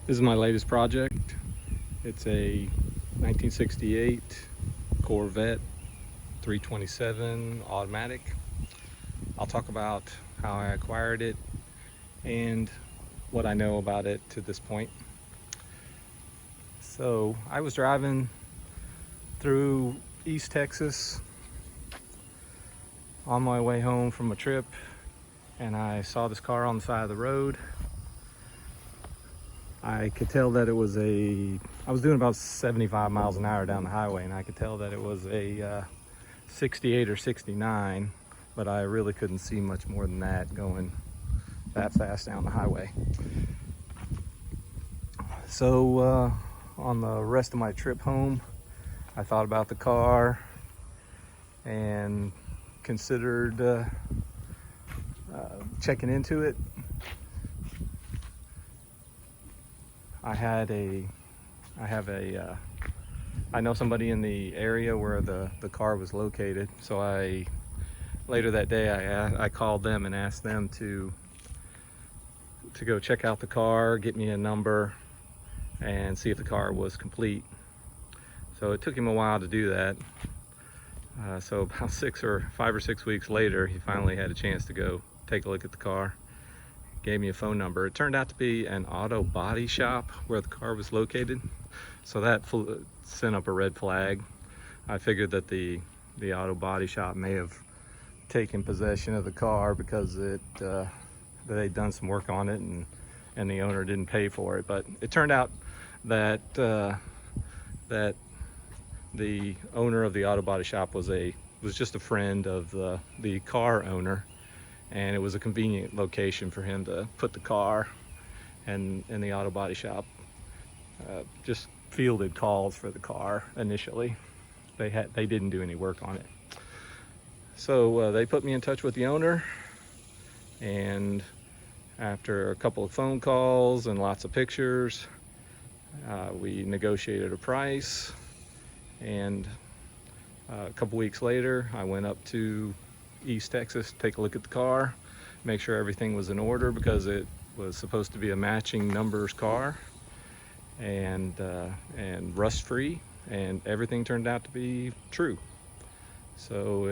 This is my latest project. It's a 1968 Corvette 327 automatic. I'll talk about how I acquired it and what I know about it to this point. So I was driving through East Texas on my way home from a trip, and I saw this car on the side of the road. I could tell that it was I was doing about 75 miles an hour down the highway, and I could tell that it was a 68 or 69, but I really couldn't see much more than that going that fast down the highway. So on the rest of my trip home, I thought about the car and considered checking into it. I know somebody in the area where the car was located, so later that day I called them and asked them to go check out the car, get me a number, and see if the car was complete. So it took him a while to do that. So about 5 or 6 weeks later, he finally had a chance to go take a look at the car. Gave me a phone number. It turned out to be an auto body shop where the car was located, so that sent up a red flag. I figured that the auto body shop may have taken possession of the car because they'd done some work on it and the owner didn't pay for it. But it turned out that that the owner of the auto body shop was just a friend of the car owner, and it was a convenient location for him to put the car, and the auto body shop just fielded calls for the car initially. They didn't do any work on it. So they put me in touch with the owner, and after a couple of phone calls and lots of pictures, we negotiated a price, and a couple weeks later I went up to East Texas to take a look at the car, make sure everything was in order, because it was supposed to be a matching numbers car and rust free, and everything turned out to be true. So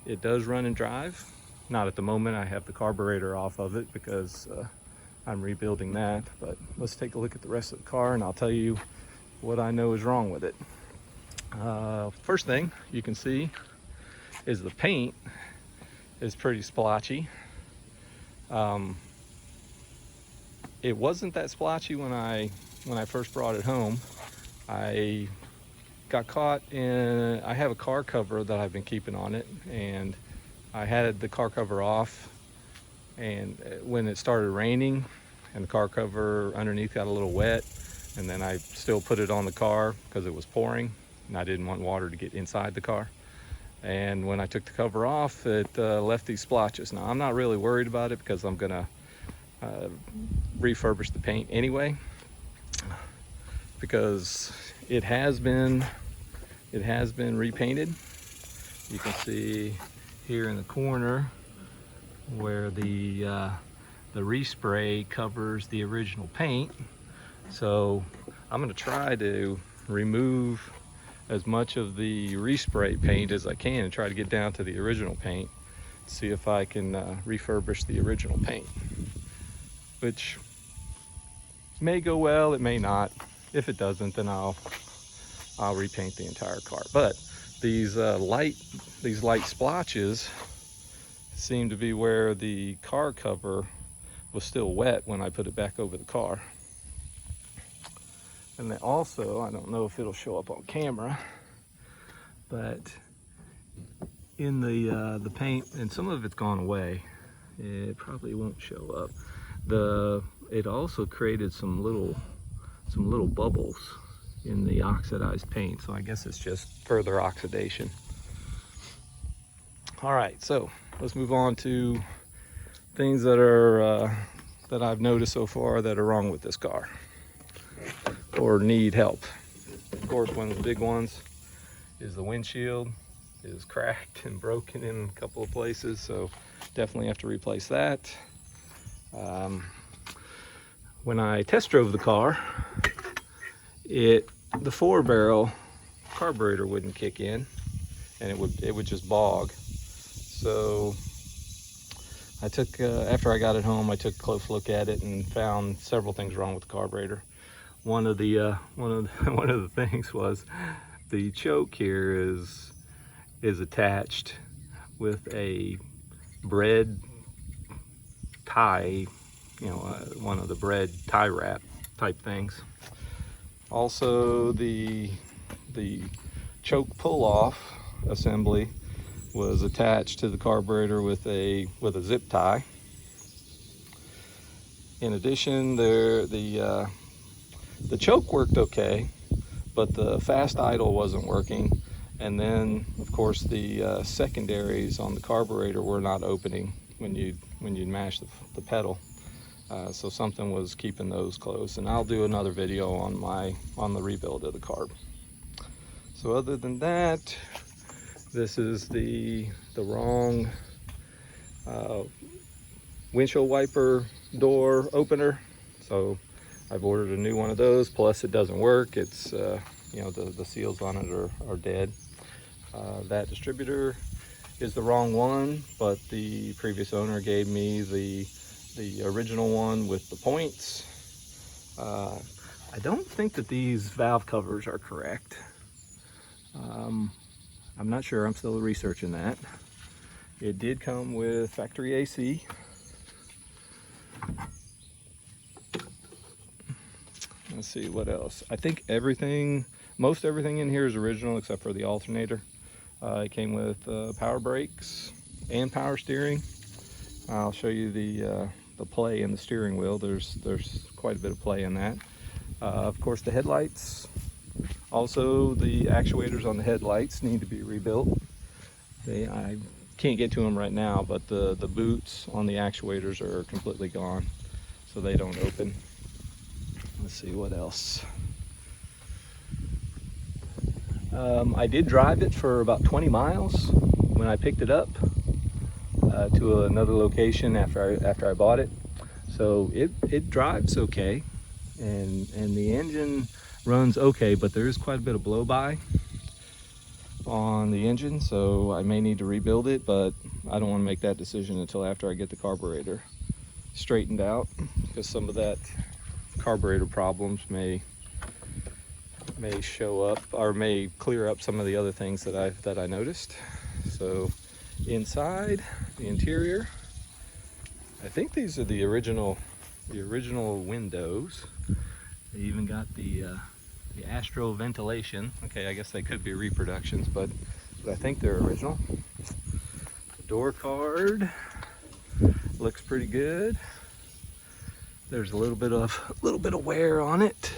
it does run and drive. Not at the moment. I have the carburetor off of it because I'm rebuilding that, but let's take a look at the rest of the car and I'll tell you what I know is wrong with it. First thing you can see is the paint is pretty splotchy. It wasn't that splotchy when I first brought it home. I got caught in, I have a car cover that I've been keeping on it, and I had the car cover off, and when it started raining and the car cover underneath got a little wet, and then I still put it on the car because it was pouring and I didn't want water to get inside the car. And when I took the cover off, it left these splotches. Now, I'm not really worried about it because I'm gonna refurbish the paint anyway, because it has been repainted. You can see here in the corner where the respray covers the original paint. So I'm gonna try to remove as much of the respray paint as I can and try to get down to the original paint, see if I can refurbish the original paint, which may go well, it may not. If it doesn't, then I'll repaint the entire car. But these light splotches seem to be where the car cover was still wet when I put it back over the car. And then also, I don't know if it'll show up on camera, but in the paint, and some of it's gone away, it probably won't show up. It also created some little bubbles in the oxidized paint, so I guess it's just further oxidation. All right, so let's move on to things that I've noticed so far that are wrong with this car or need help. Of course, one of the big ones is the windshield is cracked and broken in a couple of places, so definitely have to replace that. when I test drove the car, the 4-barrel carburetor wouldn't kick in, and it would just bog. So I took after I got it home, I took a close look at it and found several things wrong with the carburetor. One of the things was the choke here is attached with a bread tie, one of the bread tie wrap type things. Also, the choke pull-off assembly was attached to the carburetor with a zip tie. In addition, the choke worked okay, but the fast idle wasn't working, and then of course the secondaries on the carburetor were not opening when you mash the pedal. So something was keeping those closed, and I'll do another video on the rebuild of the carb. So other than that, this is the wrong windshield wiper door opener. So I've ordered a new one of those, plus it doesn't work. It's the seals on it are dead. That distributor is the wrong one, but the previous owner gave me the original one with the points. I don't think that these valve covers are correct. I'm not sure, I'm still researching that. It did come with factory AC. Let's see what else. I think most everything in here is original except for the alternator. It came with power brakes and power steering. I'll show you the play in the steering wheel. There's quite a bit of play in that. Of course, the headlights. Also, the actuators on the headlights need to be rebuilt. I can't get to them right now, but the boots on the actuators are completely gone, so they don't open. Let's see what else. I did drive it for about 20 miles when I picked it up to another location after I bought it. So it drives okay, and the engine runs okay, but there is quite a bit of blow-by on the engine, so I may need to rebuild it, but I don't want to make that decision until after I get the carburetor straightened out, because some of that carburetor problems may show up, or may clear up some of the other things that I noticed. So inside, the interior, I think these are the original windows. They even got the Astro ventilation. Okay, I guess they could be reproductions, but I think they're original. The door card looks pretty good. There's a little bit of wear on it.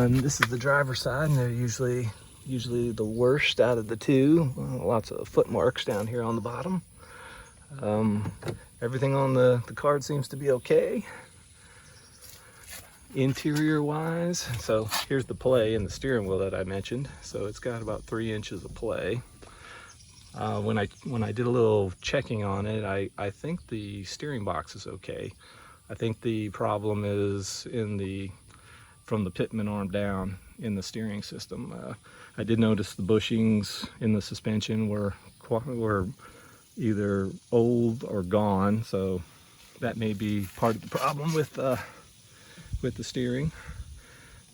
This is the driver's side, and they're usually the worst out of the two. Lots of foot marks down here on the bottom. Everything on the card seems to be okay. Interior wise, so here's the play in the steering wheel that I mentioned. So it's got about 3 inches of play. When I did a little checking on it, I think the steering box is okay. I think the problem is from the pitman arm down in the steering system. I did notice the bushings in the suspension were either old or gone, so that may be part of the problem with the steering.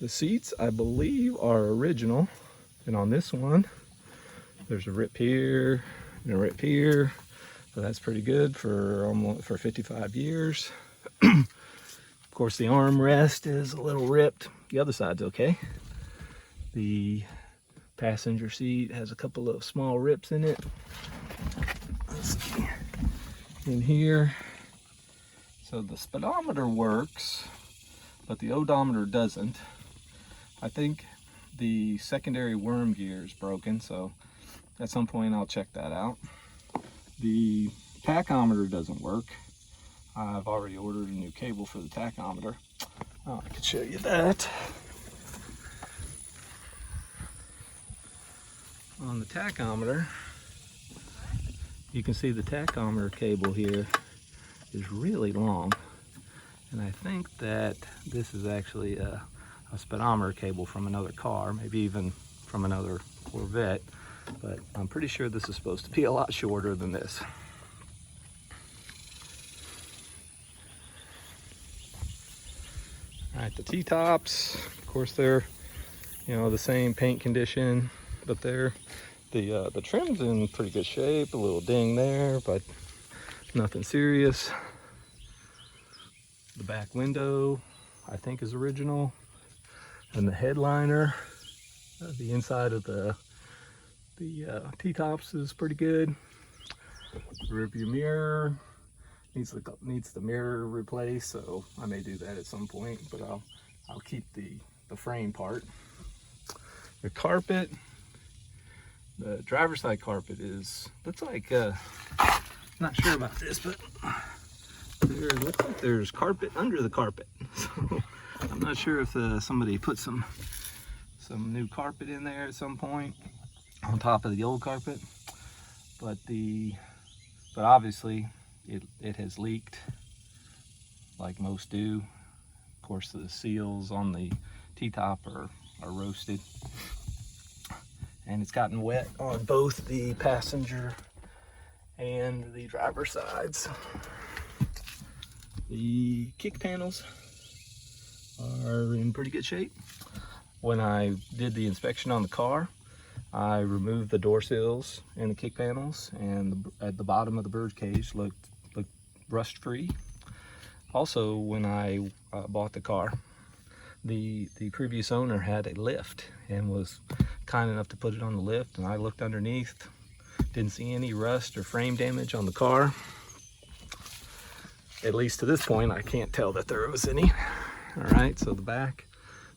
The seats, I believe, are original, and on this one there's a rip here and a rip here, so that's pretty good for 55 years. Of course, the armrest is a little ripped. The other side's okay. The passenger seat has a couple of small rips in it. Let's see. In here, so the speedometer works, but the odometer doesn't. I think the secondary worm gear is broken, so at some point I'll check that out. The tachometer doesn't work. I've already ordered a new cable for the tachometer. Oh, I could show you that. On the tachometer, you can see the tachometer cable here is really long. And I think that this is actually a speedometer cable from another car, maybe even from another Corvette, but I'm pretty sure this is supposed to be a lot shorter than this. All right, the T-tops, of course, they're, you know, the same paint condition, but they're the trim's in pretty good shape. A little ding there, but nothing serious. The back window, I think, is original, and the headliner, the inside of the T-tops is pretty good. The rearview mirror needs the mirror replaced, so I may do that at some point, but I'll keep the frame part. The carpet, the driver's side carpet looks like not sure about this, but there looks like there's carpet under the carpet. So I'm not sure if somebody put some new carpet in there at some point on top of the old carpet, but obviously it has leaked like most do. Of course, the seals on the T-top are roasted, and it's gotten wet on both the passenger and the driver's sides. The kick panels are in pretty good shape. When I did the inspection on the car, I removed the door sills and the kick panels, and at the bottom of the bird cage looked rust free. Also, when I bought the car, the previous owner had a lift and was kind enough to put it on the lift, and I looked underneath, didn't see any rust or frame damage on the car. At least to this point, I can't tell that there was any. All right, so the back,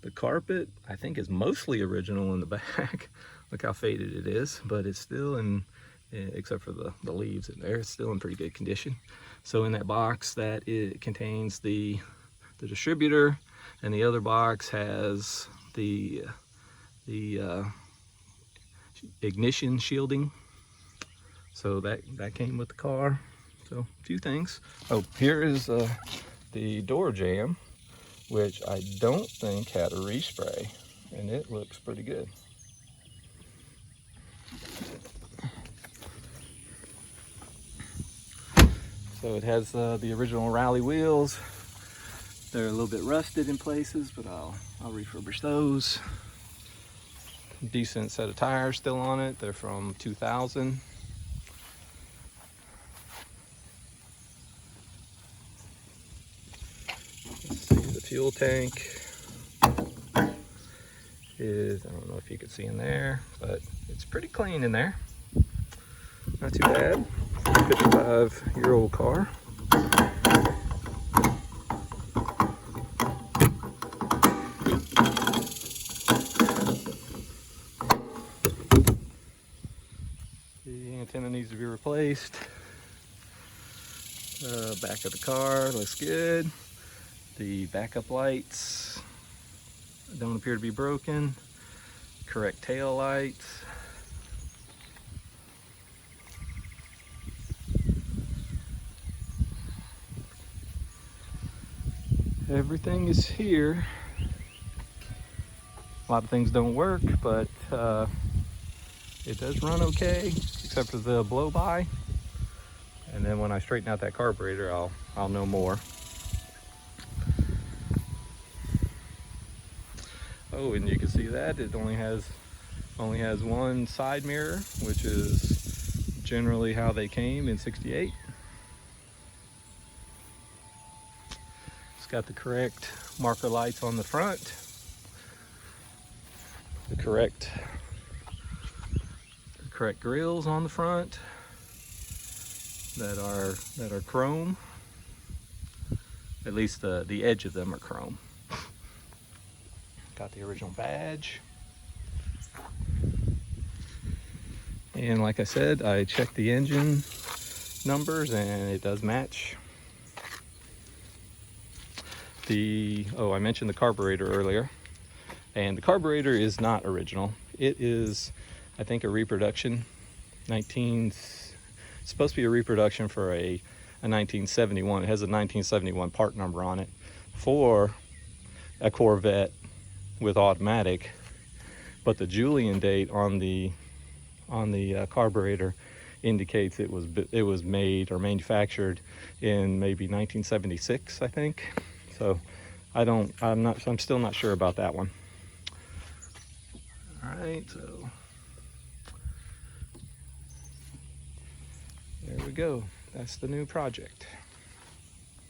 the carpet, I think, is mostly original in the back. Look how faded it is, but it's still in, except for the leaves in there, it's still in pretty good condition. So in that box, that it contains the distributor, and the other box has the ignition shielding. So that came with the car. So a few things. Oh, here is the door jamb, which I don't think had a respray, and it looks pretty good. So it has the original rally wheels. They're a little bit rusted in places, but I'll refurbish those. Decent set of tires still on it. They're from 2000. The fuel tank is, I don't know if you can see in there, but it's pretty clean in there. Not too bad. 55-year-old car. The antenna needs to be replaced. Back of the car looks good. The backup lights don't appear to be broken. Correct tail lights. Everything is here. A lot of things don't work, but it does run okay, except for the blow-by. And then when I straighten out that carburetor, I'll know more. Oh, and you can see that it only has one side mirror, which is generally how they came in '68. It's got the correct marker lights on the front, the correct grills on the front that are chrome. At least the edge of them are chrome. Got the original badge. And like I said, I checked the engine numbers and it does match. I mentioned the carburetor earlier, and the carburetor is not original. It is, I think, a reproduction. It's supposed to be a reproduction for a 1971. It has a 1971 part number on it, for a Corvette with automatic, but the Julian date on the carburetor indicates it was made or manufactured in maybe 1976, I think. So I'm still not sure about that one. All right, so there we go. That's the new project.